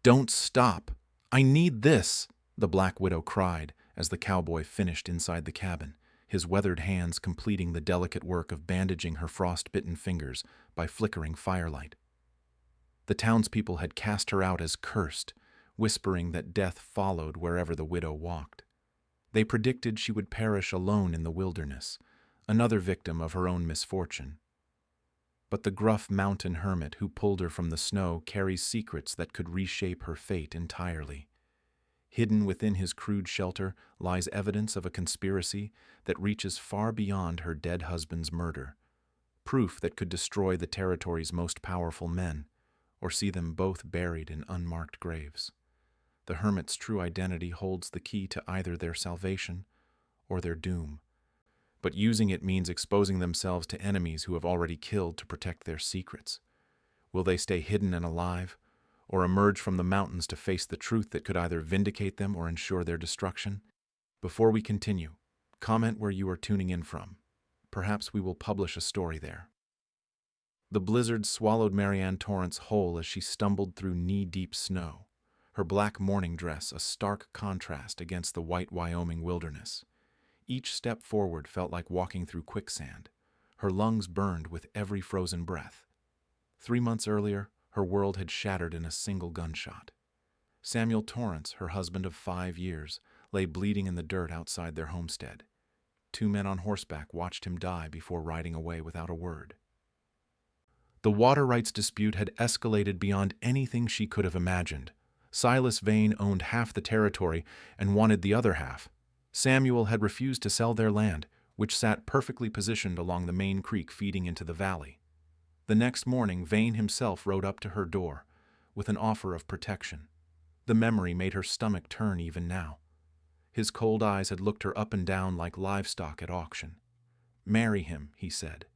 "Don't stop! I need this!" the Black Widow cried as the cowboy finished inside the cabin, his weathered hands completing the delicate work of bandaging her frost-bitten fingers by flickering firelight. The townspeople had cast her out as cursed, whispering that death followed wherever the widow walked. They predicted she would perish alone in the wilderness, another victim of her own misfortune. But the gruff mountain hermit who pulled her from the snow carries secrets that could reshape her fate entirely. Hidden within his crude shelter lies evidence of a conspiracy that reaches far beyond her dead husband's murder, proof that could destroy the territory's most powerful men, or see them both buried in unmarked graves. The hermit's true identity holds the key to either their salvation or their doom. But using it means exposing themselves to enemies who have already killed to protect their secrets. Will they stay hidden and alive, or emerge from the mountains to face the truth that could either vindicate them or ensure their destruction? Before we continue, comment where you are tuning in from. Perhaps we will publish a story there. The blizzard swallowed Marianne Torrance whole as she stumbled through knee-deep snow, her black morning dress a stark contrast against the white Wyoming wilderness. Each step forward felt like walking through quicksand. Her lungs burned with every frozen breath. 3 months earlier, her world had shattered in a single gunshot. Samuel Torrance, her husband of 5 years, lay bleeding in the dirt outside their homestead. 2 men on horseback watched him die before riding away without a word. The water rights dispute had escalated beyond anything she could have imagined. Silas Vane owned half the territory and wanted the other half. Samuel had refused to sell their land, which sat perfectly positioned along the main creek feeding into the valley. The next morning, Vane himself rode up to her door with an offer of protection. The memory made her stomach turn even now. His cold eyes had looked her up and down like livestock at auction. "Marry him," he said,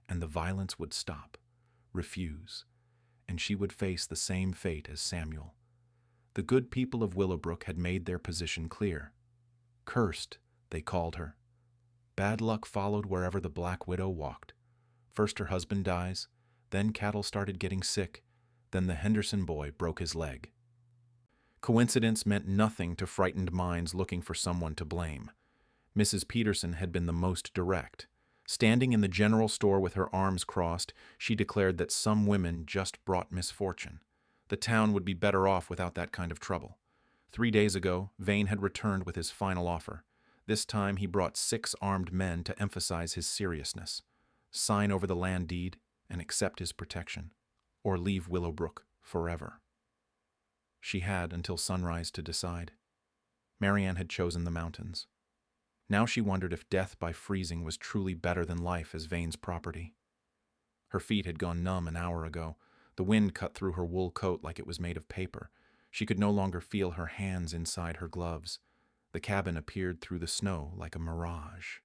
and the violence would stop. Refuse, and she would face the same fate as Samuel. The good people of Willowbrook had made their position clear. Cursed, they called her. Bad luck followed wherever the Black Widow walked. First her husband dies, then cattle started getting sick, then the Henderson boy broke his leg. Coincidence meant nothing to frightened minds looking for someone to blame. Mrs. Peterson had been the most direct. Standing in the general store with her arms crossed, she declared that some women just brought misfortune. The town would be better off without that kind of trouble. 3 days ago, Vane had returned with his final offer. This time he brought 6 armed men to emphasize his seriousness. Sign over the land deed and accept his protection, or leave Willowbrook forever. She had until sunrise to decide. Marianne had chosen the mountains. Now she wondered if death by freezing was truly better than life as Vane's property. Her feet had gone numb an hour ago. The wind cut through her wool coat like it was made of paper. She could no longer feel her hands inside her gloves. The cabin appeared through the snow like a mirage.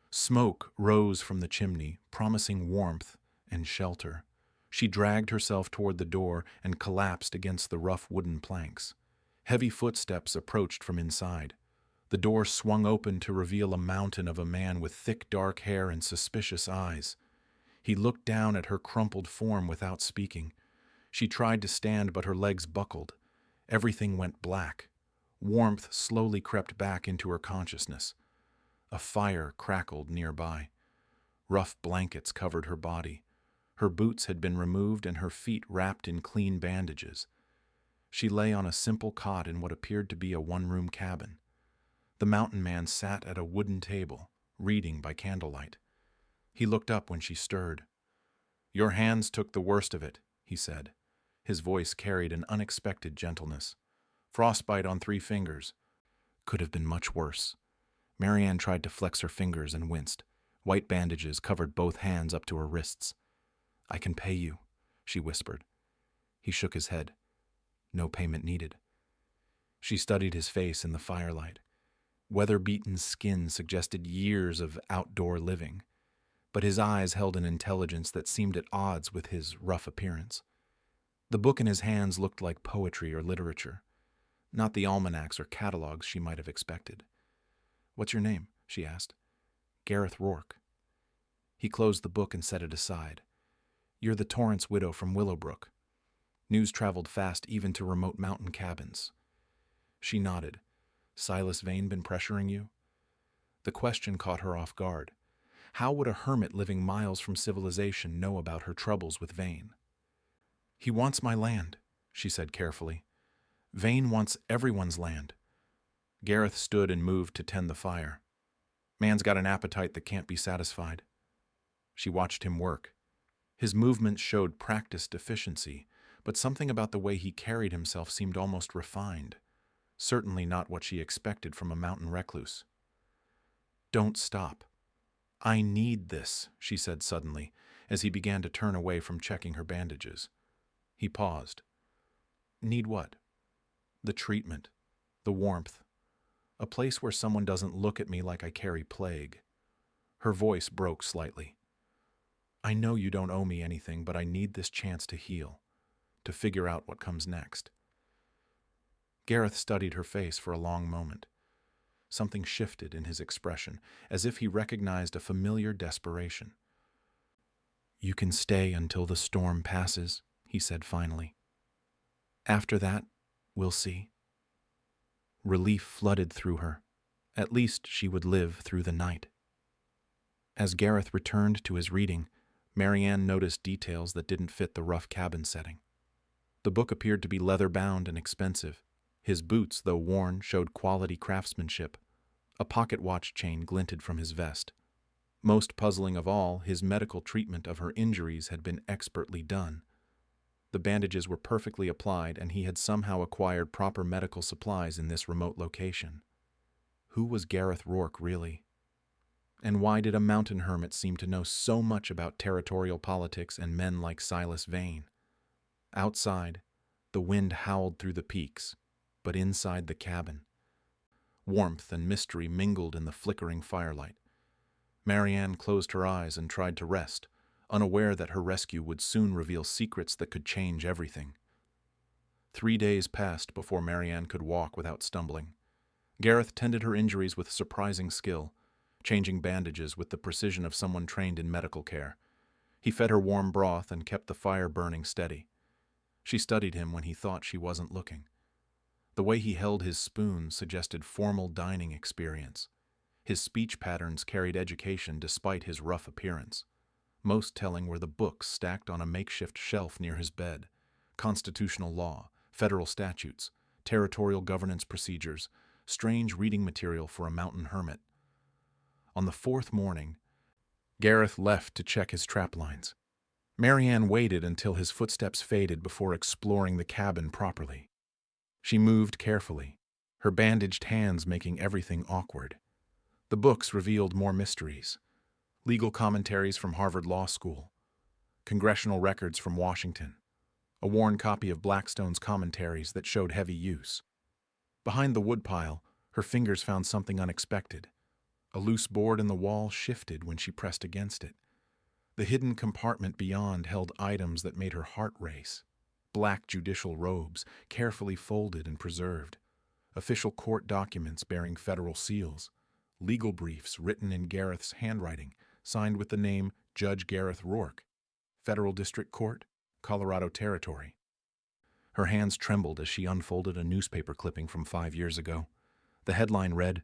Smoke rose from the chimney, promising warmth and shelter. She dragged herself toward the door and collapsed against the rough wooden planks. Heavy footsteps approached from inside. The door swung open to reveal a mountain of a man with thick dark hair and suspicious eyes. He looked down at her crumpled form without speaking. She tried to stand, but her legs buckled. Everything went black. Warmth slowly crept back into her consciousness. A fire crackled nearby. Rough blankets covered her body. Her boots had been removed and her feet wrapped in clean bandages. She lay on a simple cot in what appeared to be a one-room cabin. The mountain man sat at a wooden table, reading by candlelight. He looked up when she stirred. "Your hands took the worst of it," he said. His voice carried an unexpected gentleness. "Frostbite on 3 fingers. Could have been much worse." Marianne tried to flex her fingers and winced. White bandages covered both hands up to her wrists. "I can pay you," she whispered. He shook his head. "No payment needed." She studied his face in the firelight. Weather-beaten skin suggested years of outdoor living, but his eyes held an intelligence that seemed at odds with his rough appearance. The book in his hands looked like poetry or literature, not the almanacs or catalogs she might have expected. "What's your name?" she asked. "Gareth Rourke." He closed the book and set it aside. "You're the Torrance widow from Willowbrook." News traveled fast even to remote mountain cabins. She nodded. Silas Vane been pressuring you? The question caught her off guard. How would a hermit living miles from civilization know about her troubles with Vane? He wants my land, she said carefully. Vane wants everyone's land. Gareth stood and moved to tend the fire. Man's got an appetite that can't be satisfied. She watched him work. His movements showed practiced efficiency, but something about the way he carried himself seemed almost refined. Certainly not what she expected from a mountain recluse. Don't stop. I need this, she said suddenly, as he began to turn away from checking her bandages. He paused. Need what? The treatment. The warmth. A place where someone doesn't look at me like I carry plague. Her voice broke slightly. I know you don't owe me anything, but I need this chance to heal, to figure out what comes next. Gareth studied her face for a long moment. Something shifted in his expression, as if he recognized a familiar desperation. You can stay until the storm passes, he said finally. After that, we'll see. Relief flooded through her. At least she would live through the night. As Gareth returned to his reading, Marianne noticed details that didn't fit the rough cabin setting. The book appeared to be leather-bound and expensive. His boots, though worn, showed quality craftsmanship. A pocket watch chain glinted from his vest. Most puzzling of all, his medical treatment of her injuries had been expertly done. The bandages were perfectly applied, and he had somehow acquired proper medical supplies in this remote location. Who was Gareth Rourke, really? And why did a mountain hermit seem to know so much about territorial politics and men like Silas Vane? Outside, the wind howled through the peaks, but inside the cabin, warmth and mystery mingled in the flickering firelight. Marianne closed her eyes and tried to rest, unaware that her rescue would soon reveal secrets that could change everything. 3 days passed before Marianne could walk without stumbling. Gareth tended her injuries with surprising skill, changing bandages with the precision of someone trained in medical care. He fed her warm broth and kept the fire burning steady. She studied him when he thought she wasn't looking. The way he held his spoon suggested formal dining experience. His speech patterns carried education despite his rough appearance. Most telling were the books stacked on a makeshift shelf near his bed. Constitutional law, federal statutes, territorial governance procedures, strange reading material for a mountain hermit. On the 4th morning, Gareth left to check his trap lines. Marianne waited until his footsteps faded before exploring the cabin properly. She moved carefully, her bandaged hands making everything awkward. The books revealed more mysteries. Legal commentaries from Harvard Law School, congressional records from Washington, a worn copy of Blackstone's commentaries that showed heavy use. Behind the woodpile, her fingers found something unexpected. A loose board in the wall shifted when she pressed against it. The hidden compartment beyond held items that made her heart race. Black judicial robes, carefully folded and preserved. Official court documents bearing federal seals. Legal briefs written in Gareth's handwriting, signed with the name Judge Gareth Rourke, Federal District Court, Colorado Territory. Her hands trembled as she unfolded a newspaper clipping from 5 years ago. The headline read,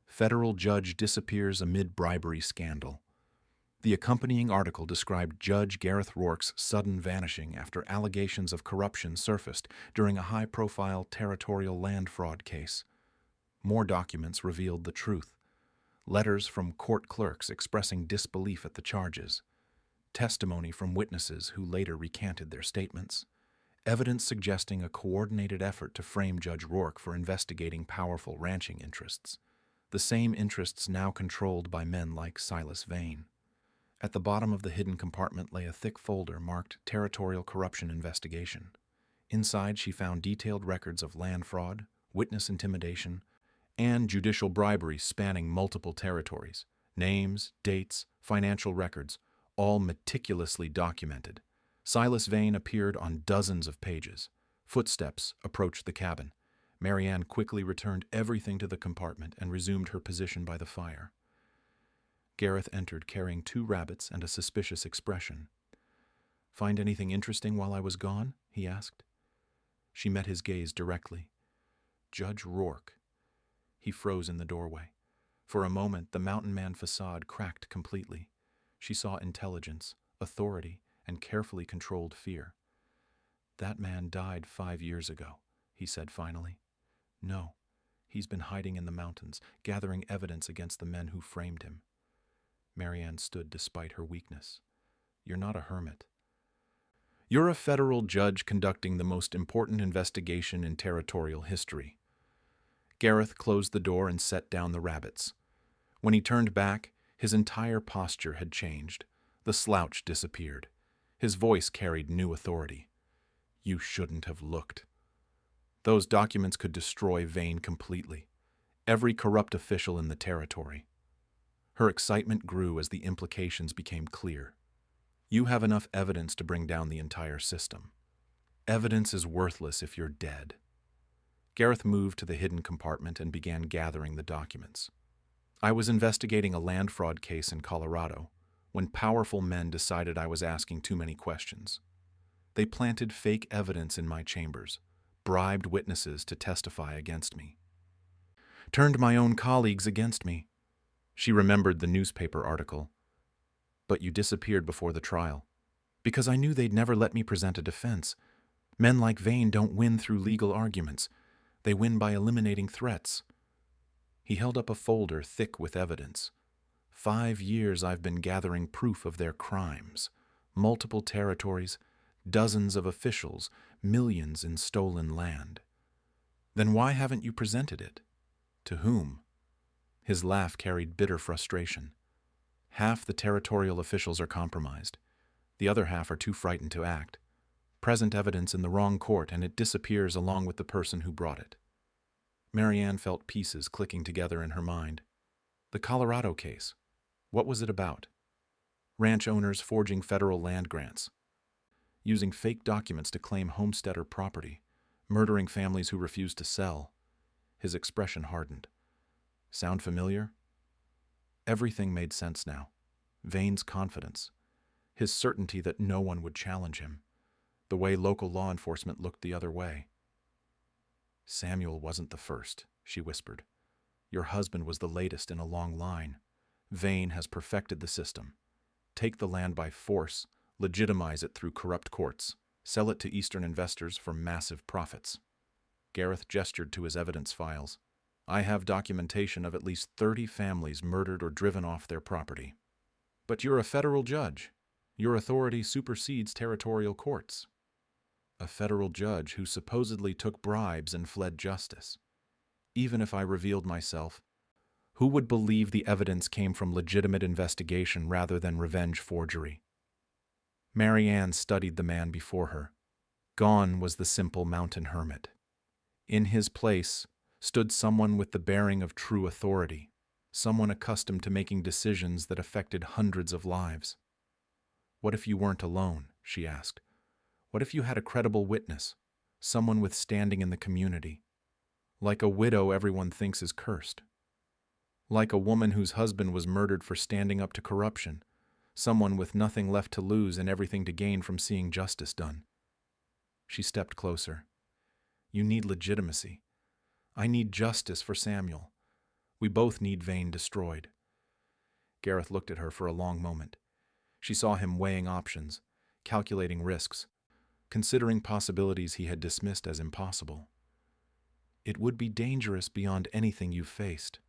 Federal Judge Disappears Amid Bribery Scandal. The accompanying article described Judge Gareth Rourke's sudden vanishing after allegations of corruption surfaced during a high-profile territorial land fraud case. More documents revealed the truth. Letters from court clerks expressing disbelief at the charges. Testimony from witnesses who later recanted their statements. Evidence suggesting a coordinated effort to frame Judge Rourke for investigating powerful ranching interests. The same interests now controlled by men like Silas Vane. At the bottom of the hidden compartment lay a thick folder marked Territorial Corruption Investigation. Inside, she found detailed records of land fraud, witness intimidation, and judicial bribery spanning multiple territories. Names, dates, financial records, all meticulously documented. Silas Vane appeared on dozens of pages. Footsteps approached the cabin. Marianne quickly returned everything to the compartment and resumed her position by the fire. Gareth entered carrying 2 rabbits and a suspicious expression. Find anything interesting while I was gone? He asked. She met his gaze directly. Judge Rourke. He froze in the doorway. For a moment, the mountain man facade cracked completely. She saw intelligence, authority, and carefully controlled fear. That man died 5 years ago, he said finally. No, he's been hiding in the mountains, gathering evidence against the men who framed him. Marianne stood despite her weakness. You're not a hermit. You're a federal judge conducting the most important investigation in territorial history. Gareth closed the door and set down the rabbits. When he turned back, his entire posture had changed. The slouch disappeared. His voice carried new authority. You shouldn't have looked. Those documents could destroy Vane completely. Every corrupt official in the territory. Her excitement grew as the implications became clear. You have enough evidence to bring down the entire system. Evidence is worthless if you're dead. Gareth moved to the hidden compartment and began gathering the documents. I was investigating a land fraud case in Colorado when powerful men decided I was asking too many questions. They planted fake evidence in my chambers, bribed witnesses to testify against me. Turned my own colleagues against me. She remembered the newspaper article. But you disappeared before the trial, because I knew they'd never let me present a defense. Men like Vane don't win through legal arguments. They win by eliminating threats. He held up a folder thick with evidence. 5 years I've been gathering proof of their crimes. Multiple territories, dozens of officials, millions in stolen land. Then why haven't you presented it? To whom? His laugh carried bitter frustration. Half the territorial officials are compromised. The other half are too frightened to act. Present evidence in the wrong court and it disappears along with the person who brought it. Marianne felt pieces clicking together in her mind. The Colorado case. What was it about? Ranch owners forging federal land grants. Using fake documents to claim homesteader property. Murdering families who refused to sell. His expression hardened. Sound familiar? Everything made sense now. Vane's confidence. His certainty that no one would challenge him. The way local law enforcement looked the other way. Samuel wasn't the first, she whispered. Your husband was the latest in a long line. Vane has perfected the system. Take the land by force, legitimize it through corrupt courts, sell it to Eastern investors for massive profits. Gareth gestured to his evidence files. I have documentation of at least 30 families murdered or driven off their property. But you're a federal judge. Your authority supersedes territorial courts. A federal judge who supposedly took bribes and fled justice. Even if I revealed myself, who would believe the evidence came from legitimate investigation rather than revenge forgery? Marianne studied the man before her. Gone was the simple mountain hermit. In his place stood someone with the bearing of true authority, someone accustomed to making decisions that affected hundreds of lives. What if you weren't alone? She asked. What if you had a credible witness, someone with standing in the community? Like a widow everyone thinks is cursed. Like a woman whose husband was murdered for standing up to corruption, someone with nothing left to lose and everything to gain from seeing justice done. She stepped closer. You need legitimacy. I need justice for Samuel. We both need Vane destroyed. Gareth looked at her for a long moment. She saw him weighing options, calculating risks, considering possibilities he had dismissed as impossible. It would be dangerous beyond anything you've faced.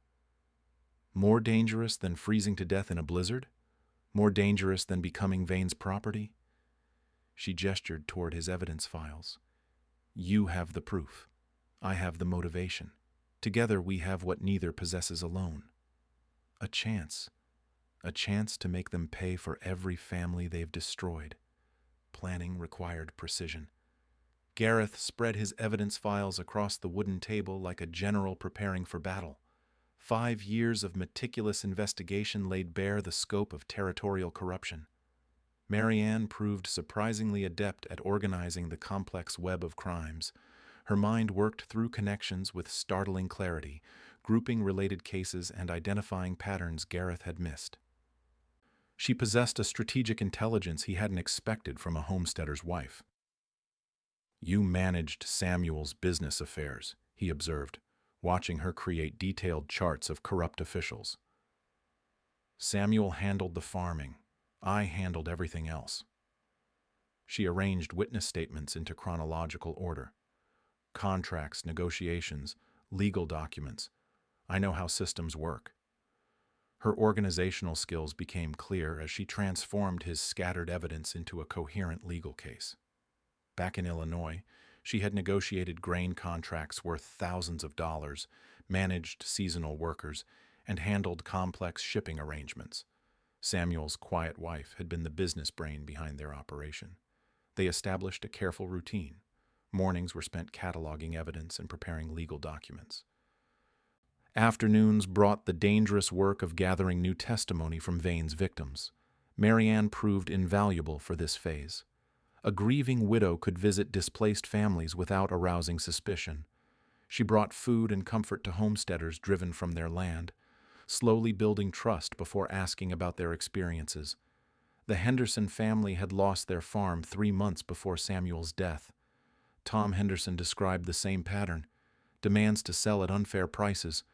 More dangerous than freezing to death in a blizzard? More dangerous than becoming Vane's property? She gestured toward his evidence files. You have the proof. I have the motivation. Together we have what neither possesses alone. A chance. A chance to make them pay for every family they've destroyed. Planning required precision. Gareth spread his evidence files across the wooden table like a general preparing for battle. 5 years of meticulous investigation laid bare the scope of territorial corruption. Marianne proved surprisingly adept at organizing the complex web of crimes. Her mind worked through connections with startling clarity, grouping related cases and identifying patterns Gareth had missed. She possessed a strategic intelligence he hadn't expected from a homesteader's wife. "You managed Samuel's business affairs," he observed, watching her create detailed charts of corrupt officials. "Samuel handled the farming. I handled everything else." She arranged witness statements into chronological order. Contracts, negotiations, legal documents. I know how systems work. Her organizational skills became clear as she transformed his scattered evidence into a coherent legal case. Back in Illinois, she had negotiated grain contracts worth thousands of dollars, managed seasonal workers, and handled complex shipping arrangements. Samuel's quiet wife had been the business brain behind their operation. They established a careful routine. Mornings were spent cataloging evidence and preparing legal documents. Afternoons brought the dangerous work of gathering new testimony from Vane's victims. Marianne proved invaluable for this phase. A grieving widow could visit displaced families without arousing suspicion. She brought food and comfort to homesteaders driven from their land, slowly building trust before asking about their experiences. The Henderson family had lost their farm 3 months before Samuel's death. Tom Henderson described the same pattern: demands to sell at unfair prices,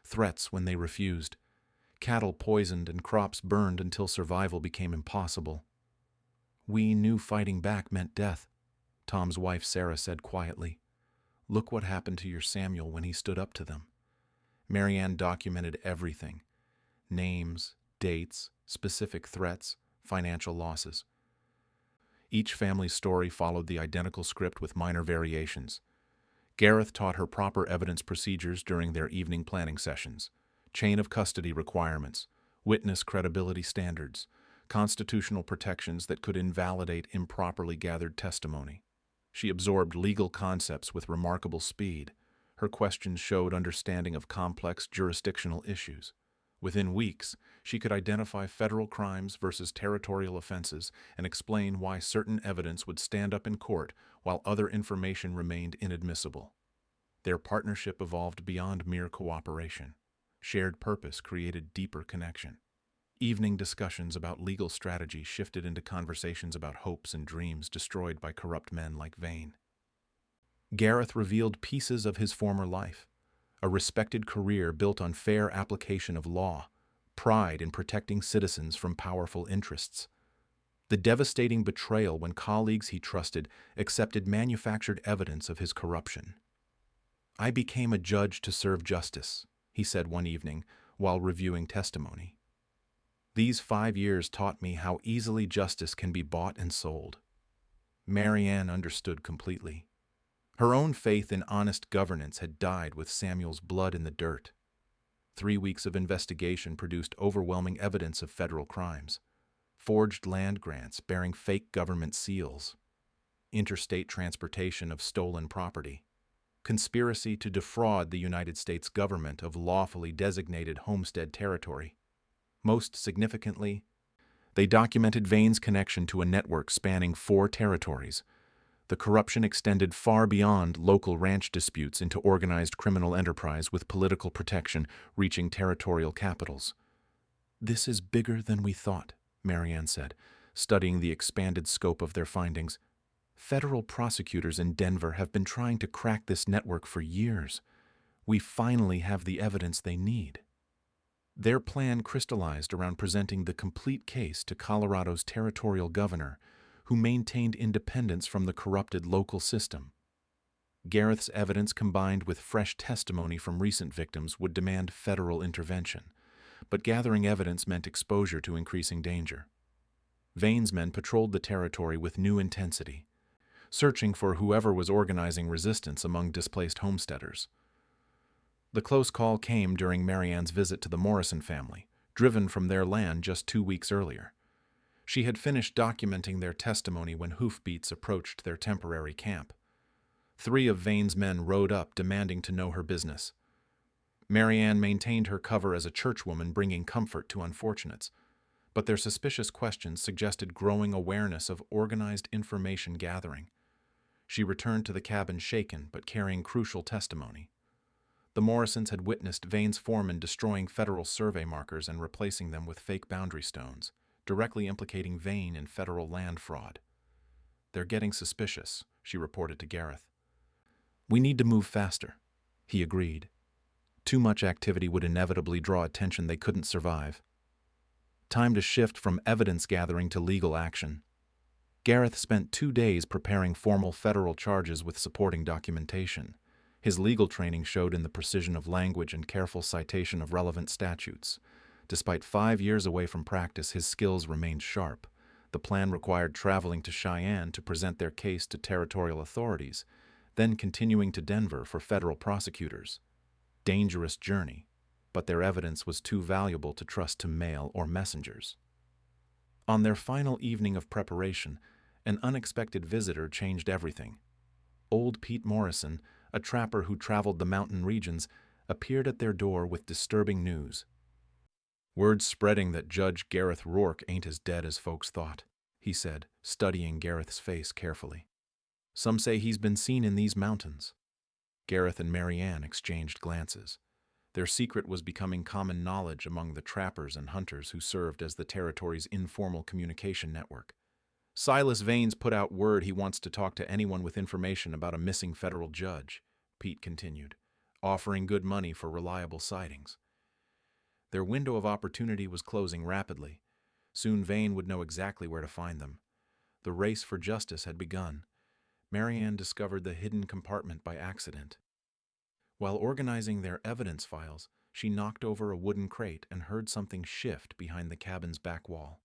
threats when they refused, cattle poisoned and crops burned until survival became impossible. "We knew fighting back meant death," Tom's wife Sarah said quietly. "Look what happened to your Samuel when he stood up to them." Marianne documented everything: names, dates, specific threats, financial losses. Each family's story followed the identical script with minor variations. Gareth taught her proper evidence procedures during their evening planning sessions: chain of custody requirements, witness credibility standards, constitutional protections that could invalidate improperly gathered testimony. She absorbed legal concepts with remarkable speed. Her questions showed understanding of complex jurisdictional issues. Within weeks, she could identify federal crimes versus territorial offenses and explain why certain evidence would stand up in court while other information remained inadmissible. Their partnership evolved beyond mere cooperation. Shared purpose created deeper connection. Evening discussions about legal strategy shifted into conversations about hopes and dreams destroyed by corrupt men like Vane. Gareth revealed pieces of his former life: a respected career built on fair application of law, pride in protecting citizens from powerful interests. The devastating betrayal when colleagues he trusted accepted manufactured evidence of his corruption. "I became a judge to serve justice," he said one evening while reviewing testimony. "These 5 years taught me how easily justice can be bought and sold." Marianne understood completely. Her own faith in honest governance had died with Samuel's blood in the dirt. 3 weeks of investigation produced overwhelming evidence of federal crimes: forged land grants bearing fake government seals, interstate transportation of stolen property, conspiracy to defraud the United States government of lawfully designated homestead territory. Most significantly, they documented Vane's connection to a network spanning 4 territories. The corruption extended far beyond local ranch disputes into organized criminal enterprise with political protection reaching territorial capitals. "This is bigger than we thought," Marianne said, studying the expanded scope of their findings. "Federal prosecutors in Denver have been trying to crack this network for years. We finally have the evidence they need." Their plan crystallized around presenting the complete case to Colorado's territorial governor, who maintained independence from the corrupted local system. Gareth's evidence combined with fresh testimony from recent victims would demand federal intervention, but gathering evidence meant exposure to increasing danger. Vane's men patrolled the territory with new intensity, searching for whoever was organizing resistance among displaced homesteaders. The close call came during Marianne's visit to the Morrison family, driven from their land just 2 weeks earlier. She had finished documenting their testimony when hoofbeats approached their temporary camp. 3 of Vane's men rode up, demanding to know her business. Marianne maintained her cover as a churchwoman bringing comfort to unfortunates, but their suspicious questions suggested growing awareness of organized information gathering. She returned to the cabin shaken but carrying crucial testimony. The Morrisons had witnessed Vane's foreman destroying federal survey markers and replacing them with fake boundary stones, directly implicating Vane in federal land fraud. "They're getting suspicious," she reported to Gareth. "We need to move faster," he agreed. Too much activity would inevitably draw attention they couldn't survive. Time to shift from evidence gathering to legal action. Gareth spent 2 days preparing formal federal charges with supporting documentation. His legal training showed in the precision of language and careful citation of relevant statutes. Despite 5 years away from practice, his skills remained sharp. The plan required traveling to Cheyenne to present their case to territorial authorities, then continuing to Denver for federal prosecutors. Dangerous journey, but their evidence was too valuable to trust to mail or messengers. On their final evening of preparation, an unexpected visitor changed everything. Old Pete Morrison, a trapper who traveled the mountain regions, appeared at their door with disturbing news. "Word's spreading that Judge Gareth Rourke ain't as dead as folks thought," he said, studying Gareth's face carefully. "Some say he's been seen in these mountains." Gareth and Marianne exchanged glances. Their secret was becoming common knowledge among the trappers and hunters who served as the territory's informal communication network. "Silas Vane's put out word he wants to talk to anyone with information about a missing federal judge," Pete continued, offering good money for reliable sightings. Their window of opportunity was closing rapidly. Soon Vane would know exactly where to find them. The race for justice had begun. Marianne discovered the hidden compartment by accident. While organizing their evidence files, she knocked over a wooden crate and heard something shift behind the cabin's back wall.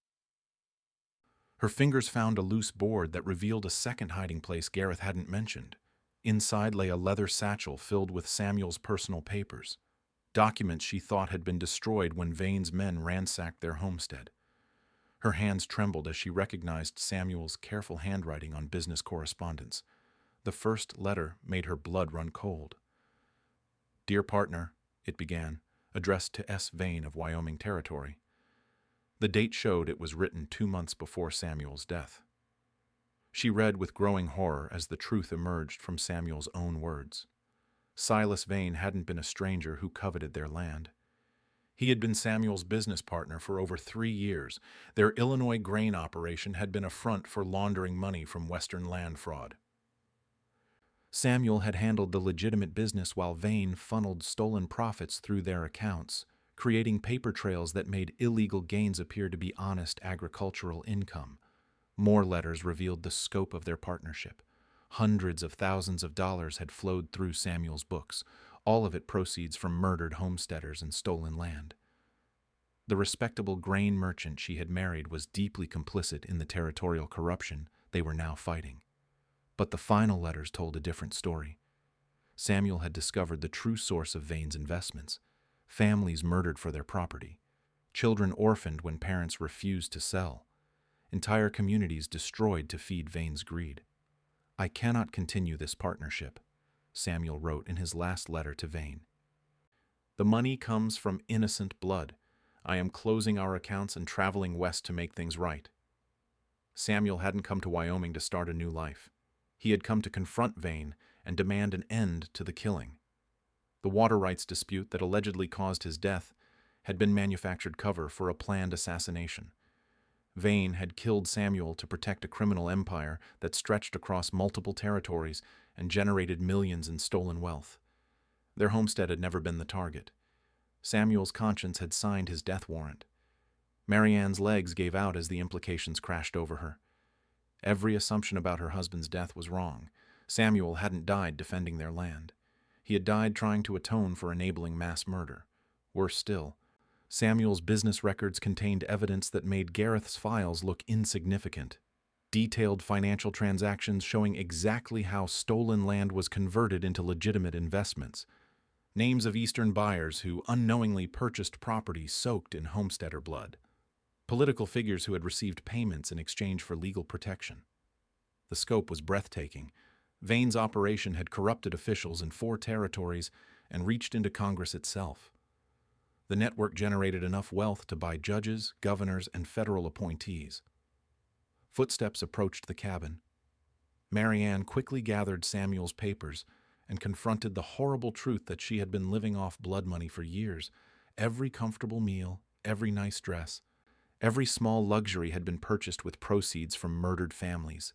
Her fingers found a loose board that revealed a second hiding place Gareth hadn't mentioned. Inside lay a leather satchel filled with Samuel's personal papers, documents she thought had been destroyed when Vane's men ransacked their homestead. Her hands trembled as she recognized Samuel's careful handwriting on business correspondence. The first letter made her blood run cold. "Dear partner," it began, addressed to S. Vane of Wyoming Territory. The date showed it was written 2 months before Samuel's death. She read with growing horror as the truth emerged from Samuel's own words. Silas Vane hadn't been a stranger who coveted their land. He had been Samuel's business partner for over 3 years. Their Illinois grain operation had been a front for laundering money from Western land fraud. Samuel had handled the legitimate business while Vane funneled stolen profits through their accounts, creating paper trails that made illegal gains appear to be honest agricultural income. More letters revealed the scope of their partnership. Hundreds of thousands of dollars had flowed through Samuel's books, all of it proceeds from murdered homesteaders and stolen land. The respectable grain merchant she had married was deeply complicit in the territorial corruption they were now fighting. But the final letters told a different story. Samuel had discovered the true source of Vane's investments: families murdered for their property, children orphaned when parents refused to sell, entire communities destroyed to feed Vane's greed. "I cannot continue this partnership," Samuel wrote in his last letter to Vane. "The money comes from innocent blood. I am closing our accounts and traveling west to make things right." Samuel hadn't come to Wyoming to start a new life. He had come to confront Vane and demand an end to the killing. The water rights dispute that allegedly caused his death had been manufactured cover for a planned assassination. Vane had killed Samuel to protect a criminal empire that stretched across multiple territories and generated millions in stolen wealth. Their homestead had never been the target. Samuel's conscience had signed his death warrant. Marianne's legs gave out as the implications crashed over her. Every assumption about her husband's death was wrong. Samuel hadn't died defending their land. He had died trying to atone for enabling mass murder. Worse still, Samuel's business records contained evidence that made Gareth's files look insignificant. Detailed financial transactions showing exactly how stolen land was converted into legitimate investments. Names of Eastern buyers who unknowingly purchased property soaked in homesteader blood. Political figures who had received payments in exchange for legal protection. The scope was breathtaking. Vane's operation had corrupted officials in 4 territories and reached into Congress itself. The network generated enough wealth to buy judges, governors, and federal appointees. Footsteps approached the cabin. Marianne quickly gathered Samuel's papers and confronted the horrible truth that she had been living off blood money for years. Every comfortable meal, every nice dress, Every small luxury had been purchased with proceeds from murdered families.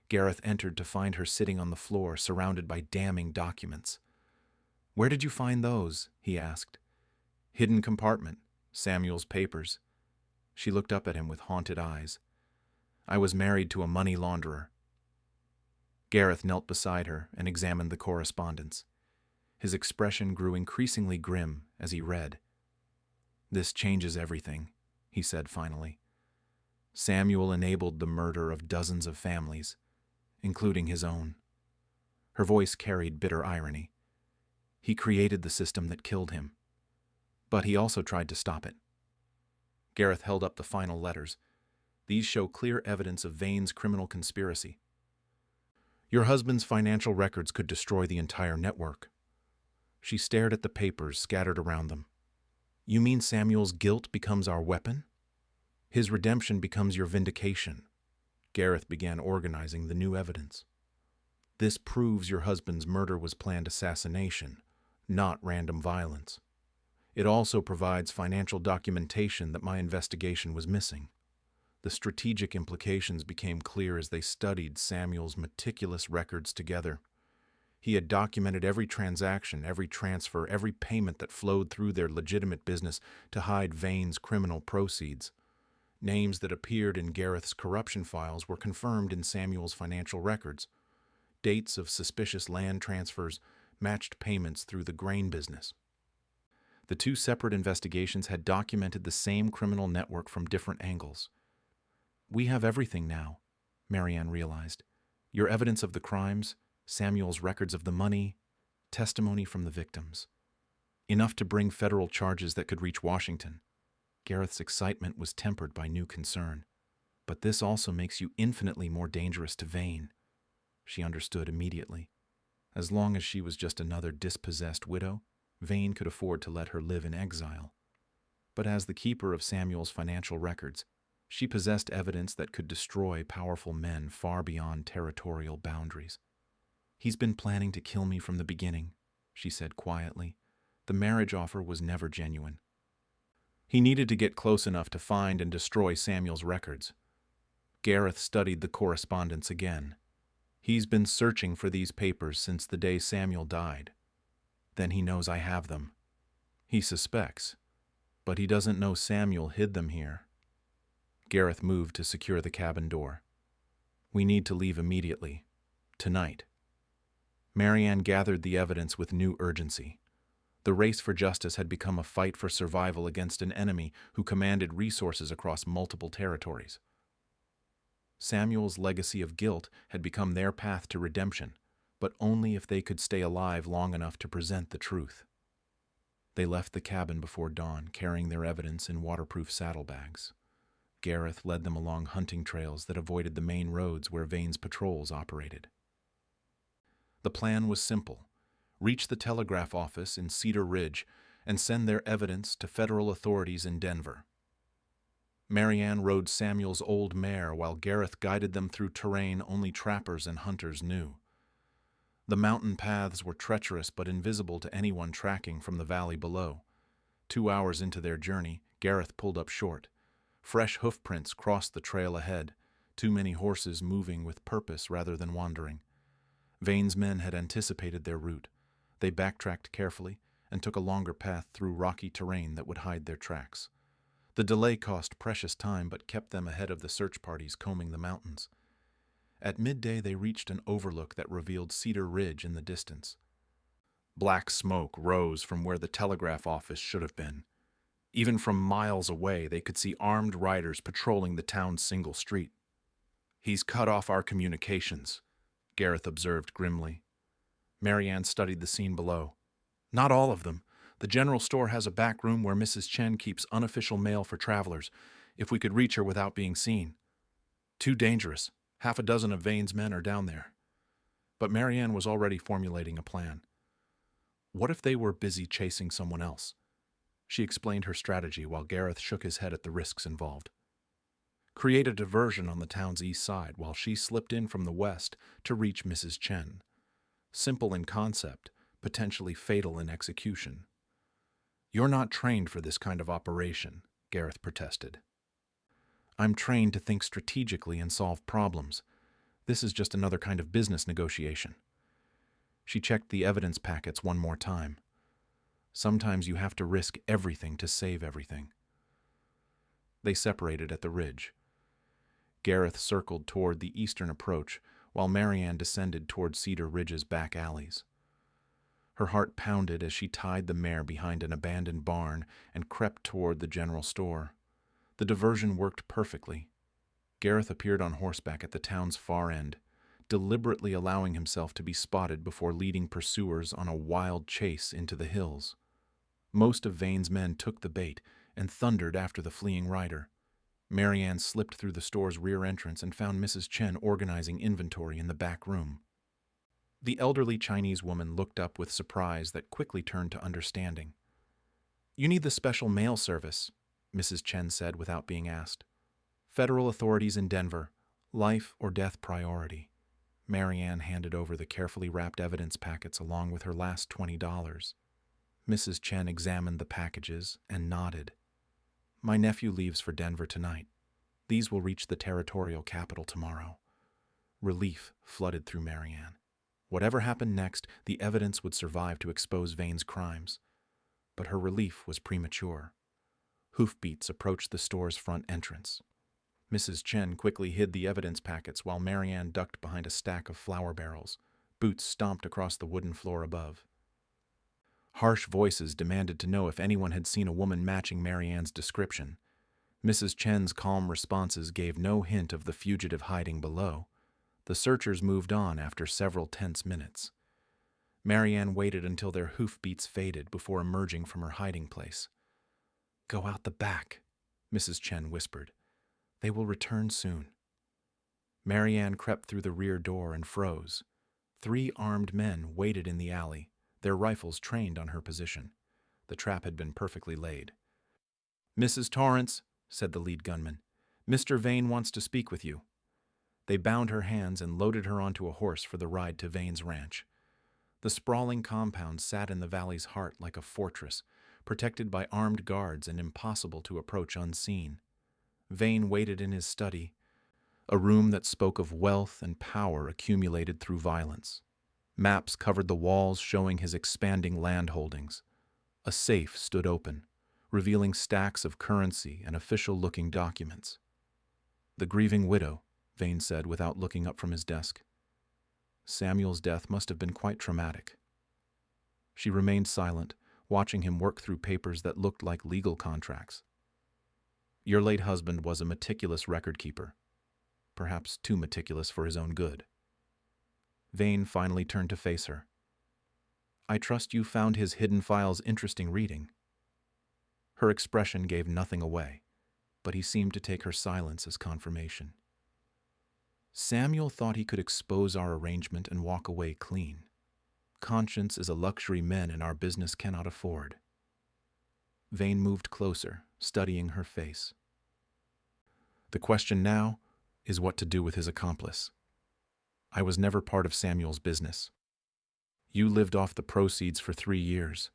Gareth entered to find her sitting on the floor, surrounded by damning documents. "Where did you find those?" he asked. "Hidden compartment. Samuel's papers." She looked up at him with haunted eyes. "I was married to a money launderer." Gareth knelt beside her and examined the correspondence. His expression grew increasingly grim as he read. "This changes everything," he said finally. "Samuel enabled the murder of dozens of families, including his own." Her voice carried bitter irony. "He created the system that killed him, but he also tried to stop it." Gareth held up the final letters. "These show clear evidence of Vane's criminal conspiracy. Your husband's financial records could destroy the entire network." She stared at the papers scattered around them. "You mean Samuel's guilt becomes our weapon? His redemption becomes your vindication?" Gareth began organizing the new evidence. "This proves your husband's murder was planned assassination, not random violence. It also provides financial documentation that my investigation was missing." The strategic implications became clear as they studied Samuel's meticulous records together. He had documented every transaction, every transfer, every payment that flowed through their legitimate business to hide Vane's criminal proceeds. Names that appeared in Gareth's corruption files were confirmed in Samuel's financial records. Dates of suspicious land transfers matched payments through the grain business. The two separate investigations had documented the same criminal network from different angles. "We have everything now," Marianne realized. "Your evidence of the crimes, Samuel's records of the money, testimony from the victims. Enough to bring federal charges that could reach Washington." Gareth's excitement was tempered by new concern. "But this also makes you infinitely more dangerous to Vane." She understood immediately. As long as she was just another dispossessed widow, Vane could afford to let her live in exile. But as the keeper of Samuel's financial records, she possessed evidence that could destroy powerful men far beyond territorial boundaries. "He's been planning to kill me from the beginning," she said quietly. "The marriage offer was never genuine." He needed to get close enough to find and destroy Samuel's records. Gareth studied the correspondence again. "He's been searching for these papers since the day Samuel died. Then he knows I have them. He suspects, but he doesn't know Samuel hid them here." Gareth moved to secure the cabin door. "We need to leave immediately. Tonight." Marianne gathered the evidence with new urgency. The race for justice had become a fight for survival against an enemy who commanded resources across multiple territories. Samuel's legacy of guilt had become their path to redemption, but only if they could stay alive long enough to present the truth. They left the cabin before dawn, carrying their evidence in waterproof saddlebags. Gareth led them along hunting trails that avoided the main roads where Vane's patrols operated. The plan was simple: reach the telegraph office in Cedar Ridge and send their evidence to federal authorities in Denver. Marianne rode Samuel's old mare while Gareth guided them through terrain only trappers and hunters knew. The mountain paths were treacherous but invisible to anyone tracking from the valley below. 2 hours into their journey, Gareth pulled up short. Fresh hoofprints crossed the trail ahead, too many horses moving with purpose rather than wandering. Vane's men had anticipated their route. They backtracked carefully and took a longer path through rocky terrain that would hide their tracks. The delay cost precious time but kept them ahead of the search parties combing the mountains. At midday they reached an overlook that revealed Cedar Ridge in the distance. Black smoke rose from where the telegraph office should have been. Even from miles away, they could see armed riders patrolling the town's single street. "He's cut off our communications," Gareth observed grimly. Marianne studied the scene below. "Not all of them. The general store has a back room where Mrs. Chen keeps unofficial mail for travelers, if we could reach her without being seen. Too dangerous. 6 of Vane's men are down there." But Marianne was already formulating a plan. What if they were busy chasing someone else? She explained her strategy while Gareth shook his head at the risks involved. Create a diversion on the town's east side while she slipped in from the west to reach Mrs. Chen. Simple in concept, potentially fatal in execution. "You're not trained for this kind of operation," Gareth protested. I'm trained to think strategically and solve problems. This is just another kind of business negotiation. She checked the evidence packets one more time. Sometimes you have to risk everything to save everything. They separated at the ridge. Gareth circled toward the eastern approach, while Marianne descended toward Cedar Ridge's back alleys. Her heart pounded as she tied the mare behind an abandoned barn and crept toward the general store. The diversion worked perfectly. Gareth appeared on horseback at the town's far end, deliberately allowing himself to be spotted before leading pursuers on a wild chase into the hills. Most of Vane's men took the bait and thundered after the fleeing rider. Marianne slipped through the store's rear entrance and found Mrs. Chen organizing inventory in the back room. The elderly Chinese woman looked up with surprise that quickly turned to understanding. "You need the special mail service," Mrs. Chen said without being asked. "Federal authorities in Denver. Life or death priority." Marianne handed over the carefully wrapped evidence packets along with her last $20. Mrs. Chen examined the packages and nodded. "My nephew leaves for Denver tonight. These will reach the territorial capital tomorrow." Relief flooded through Marianne. Whatever happened next, the evidence would survive to expose Vane's crimes. But her relief was premature. Hoofbeats approached the store's front entrance. Mrs. Chen quickly hid the evidence packets while Marianne ducked behind a stack of flour barrels. Boots stomped across the wooden floor above. Harsh voices demanded to know if anyone had seen a woman matching Marianne's description. Mrs. Chen's calm responses gave no hint of the fugitive hiding below. The searchers moved on after several tense minutes. Marianne waited until their hoofbeats faded before emerging from her hiding place. "Go out the back," Mrs. Chen whispered. "They will return soon." Marianne crept through the rear door and froze. 3 armed men waited in the alley, their rifles trained on her position. The trap had been perfectly laid. "Mrs. Torrance," said the lead gunman, "Mr. Vane wants to speak with you." They bound her hands and loaded her onto a horse for the ride to Vane's ranch. The sprawling compound sat in the valley's heart like a fortress, protected by armed guards and impossible to approach unseen. Vane waited in his study, a room that spoke of wealth and power accumulated through violence. Maps covered the walls showing his expanding land holdings. A safe stood open, revealing stacks of currency and official-looking documents. "The grieving widow," Vane said without looking up from his desk. "Samuel's death must have been quite traumatic." She remained silent, watching him work through papers that looked like legal contracts. "Your late husband was a meticulous record keeper, perhaps too meticulous for his own good." Vane finally turned to face her. "I trust you found his hidden files interesting reading." Her expression gave nothing away, but he seemed to take her silence as confirmation. "Samuel thought he could expose our arrangement and walk away clean. Conscience is a luxury men in our business cannot afford." Vane moved closer, studying her face. "The question now is what to do with his accomplice. I was never part of Samuel's business. You lived off the proceeds for 3 years.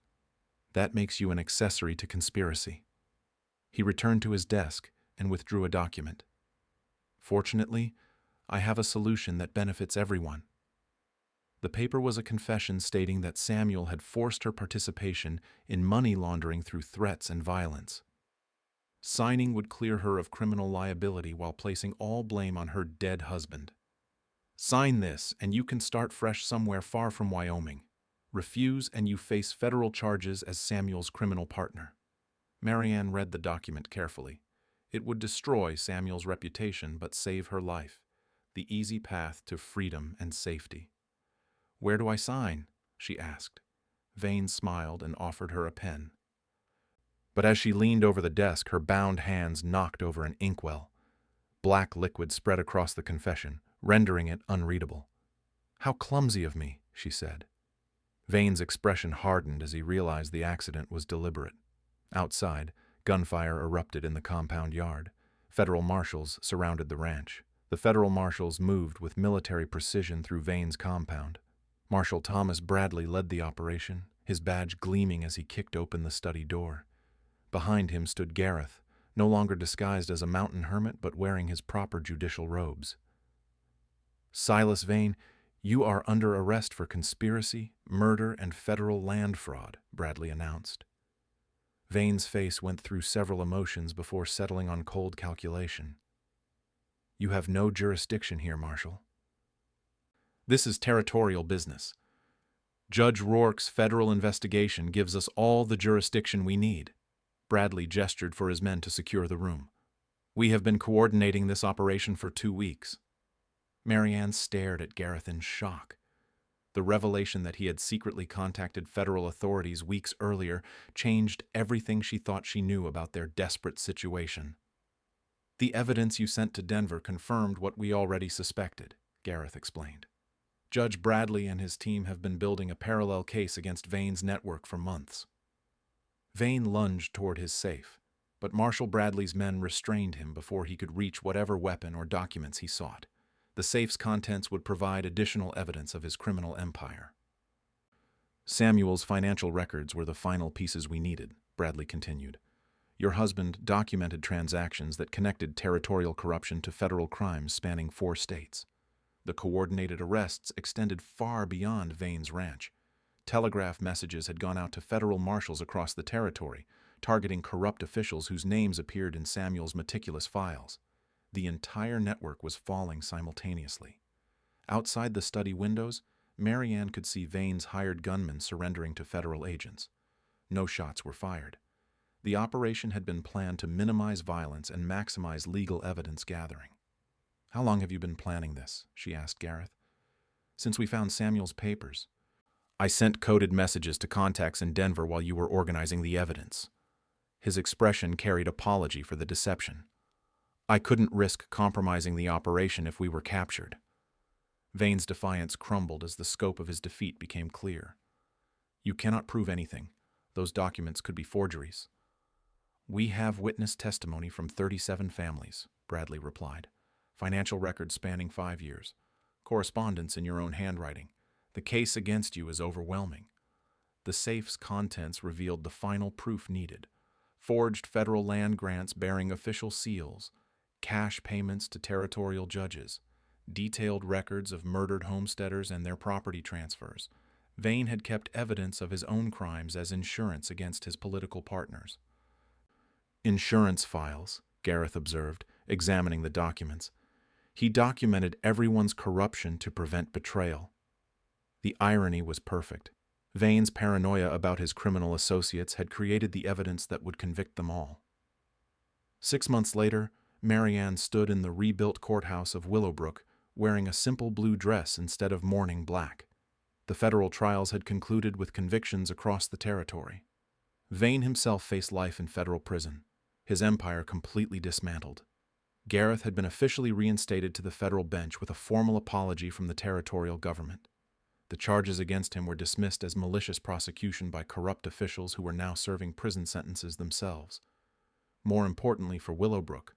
That makes you an accessory to conspiracy." He returned to his desk and withdrew a document. "Fortunately, I have a solution that benefits everyone." The paper was a confession stating that Samuel had forced her participation in money laundering through threats and violence. Signing would clear her of criminal liability while placing all blame on her dead husband. "Sign this, and you can start fresh somewhere far from Wyoming. Refuse, and you face federal charges as Samuel's criminal partner." Marianne read the document carefully. It would destroy Samuel's reputation but save her life, the easy path to freedom and safety. "Where do I sign?" she asked. Vane smiled and offered her a pen. But as she leaned over the desk, her bound hands knocked over an inkwell. Black liquid spread across the confession, rendering it unreadable. "How clumsy of me," she said. Vane's expression hardened as he realized the accident was deliberate. Outside, gunfire erupted in the compound yard. Federal marshals surrounded the ranch. The federal marshals moved with military precision through Vane's compound. Marshal Thomas Bradley led the operation, his badge gleaming as he kicked open the study door. Behind him stood Gareth, no longer disguised as a mountain hermit but wearing his proper judicial robes. "Silas Vane, you are under arrest for conspiracy, murder, and federal land fraud," Bradley announced. Vane's face went through several emotions before settling on cold calculation. "You have no jurisdiction here, Marshal. This is territorial business. Judge Rourke's federal investigation gives us all the jurisdiction we need." Bradley gestured for his men to secure the room. "We have been coordinating this operation for 2 weeks." Marianne stared at Gareth in shock. The revelation that he had secretly contacted federal authorities weeks earlier changed everything she thought she knew about their desperate situation. "The evidence you sent to Denver confirmed what we already suspected," Gareth explained. "Judge Bradley and his team have been building a parallel case against Vane's network for months." Vane lunged toward his safe, but Marshal Bradley's men restrained him before he could reach whatever weapon or documents he sought. The safe's contents would provide additional evidence of his criminal empire. "Samuel's financial records were the final pieces we needed," Bradley continued. "Your husband documented transactions that connected territorial corruption to federal crimes spanning 4 states. The coordinated arrests extended far beyond Vane's ranch. Telegraph messages had gone out to federal marshals across the territory, targeting corrupt officials whose names appeared in Samuel's meticulous files. The entire network was falling simultaneously. Outside the study windows, Marianne could see Vane's hired gunmen surrendering to federal agents. No shots were fired. The operation had been planned to minimize violence and maximize legal evidence gathering. "How long have you been planning this?" she asked Gareth. "Since we found Samuel's papers. I sent coded messages to contacts in Denver while you were organizing the evidence." His expression carried apology for the deception. "I couldn't risk compromising the operation if we were captured." Vane's defiance crumbled as the scope of his defeat became clear. "You cannot prove anything. Those documents could be forgeries." "We have witness testimony from 37 families," Bradley replied. "Financial records spanning 5 years. Correspondence in your own handwriting. The case against you is overwhelming." The safe's contents revealed the final proof needed. Forged federal land grants bearing official seals, cash payments to territorial judges, detailed records of murdered homesteaders and their property transfers. Vane had kept evidence of his own crimes as insurance against his political partners. "Insurance files," Gareth observed, examining the documents. He documented everyone's corruption to prevent betrayal. The irony was perfect. Vane's paranoia about his criminal associates had created the evidence that would convict them all. 6 months later, Marianne stood in the rebuilt courthouse of Willowbrook, wearing a simple blue dress instead of mourning black. The federal trials had concluded with convictions across the territory. Vane himself faced life in federal prison, his empire completely dismantled. Gareth had been officially reinstated to the federal bench with a formal apology from the territorial government. The charges against him were dismissed as malicious prosecution by corrupt officials who were now serving prison sentences themselves. More importantly for Willowbrook,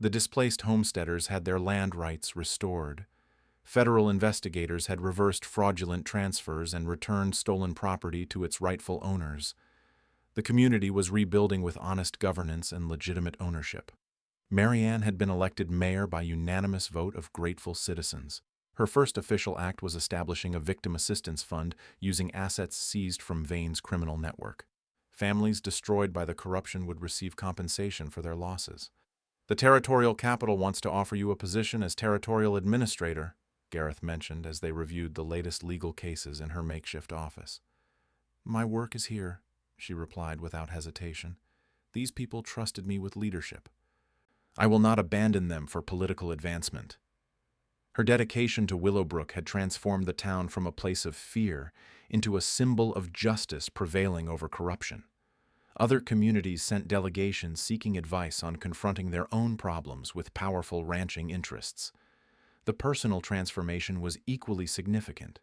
the displaced homesteaders had their land rights restored. Federal investigators had reversed fraudulent transfers and returned stolen property to its rightful owners. The community was rebuilding with honest governance and legitimate ownership. Marianne had been elected mayor by unanimous vote of grateful citizens. Her first official act was establishing a victim assistance fund using assets seized from Vane's criminal network. Families destroyed by the corruption would receive compensation for their losses. "The territorial capital wants to offer you a position as territorial administrator," Gareth mentioned as they reviewed the latest legal cases in her makeshift office. "My work is here," she replied without hesitation. "These people trusted me with leadership. I will not abandon them for political advancement." Her dedication to Willowbrook had transformed the town from a place of fear into a symbol of justice prevailing over corruption. Other communities sent delegations seeking advice on confronting their own problems with powerful ranching interests. The personal transformation was equally significant.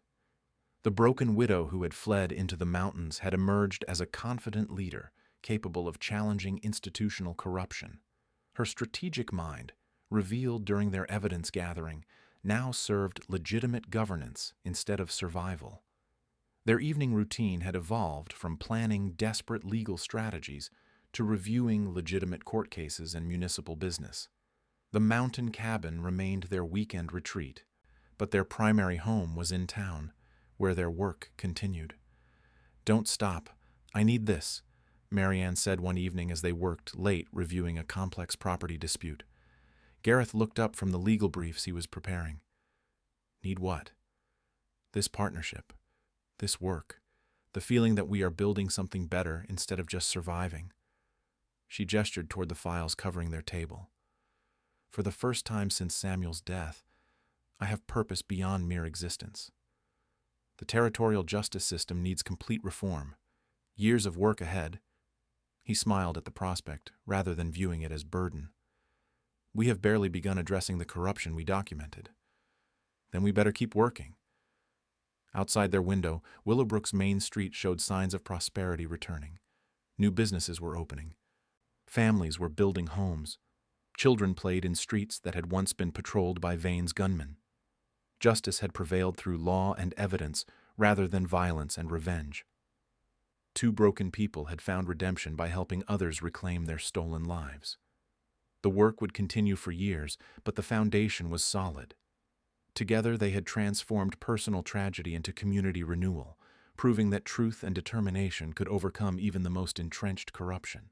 The broken widow who had fled into the mountains had emerged as a confident leader, capable of challenging institutional corruption. Her strategic mind, revealed during their evidence gathering, now served legitimate governance instead of survival. Their evening routine had evolved from planning desperate legal strategies to reviewing legitimate court cases and municipal business. The mountain cabin remained their weekend retreat, but their primary home was in town, where their work continued. "Don't stop. I need this," Marianne said one evening as they worked late reviewing a complex property dispute. Gareth looked up from the legal briefs he was preparing. "Need what?" "This partnership. This work. The feeling that we are building something better instead of just surviving." She gestured toward the files covering their table. "For the first time since Samuel's death, I have purpose beyond mere existence. The territorial justice system needs complete reform. Years of work ahead." He smiled at the prospect, rather than viewing it as burden. "We have barely begun addressing the corruption we documented. Then we better keep working." Outside their window, Willowbrook's main street showed signs of prosperity returning. New businesses were opening. Families were building homes. Children played in streets that had once been patrolled by Vane's gunmen. Justice had prevailed through law and evidence rather than violence and revenge. Two broken people had found redemption by helping others reclaim their stolen lives. The work would continue for years, but the foundation was solid. Together they had transformed personal tragedy into community renewal, proving that truth and determination could overcome even the most entrenched corruption.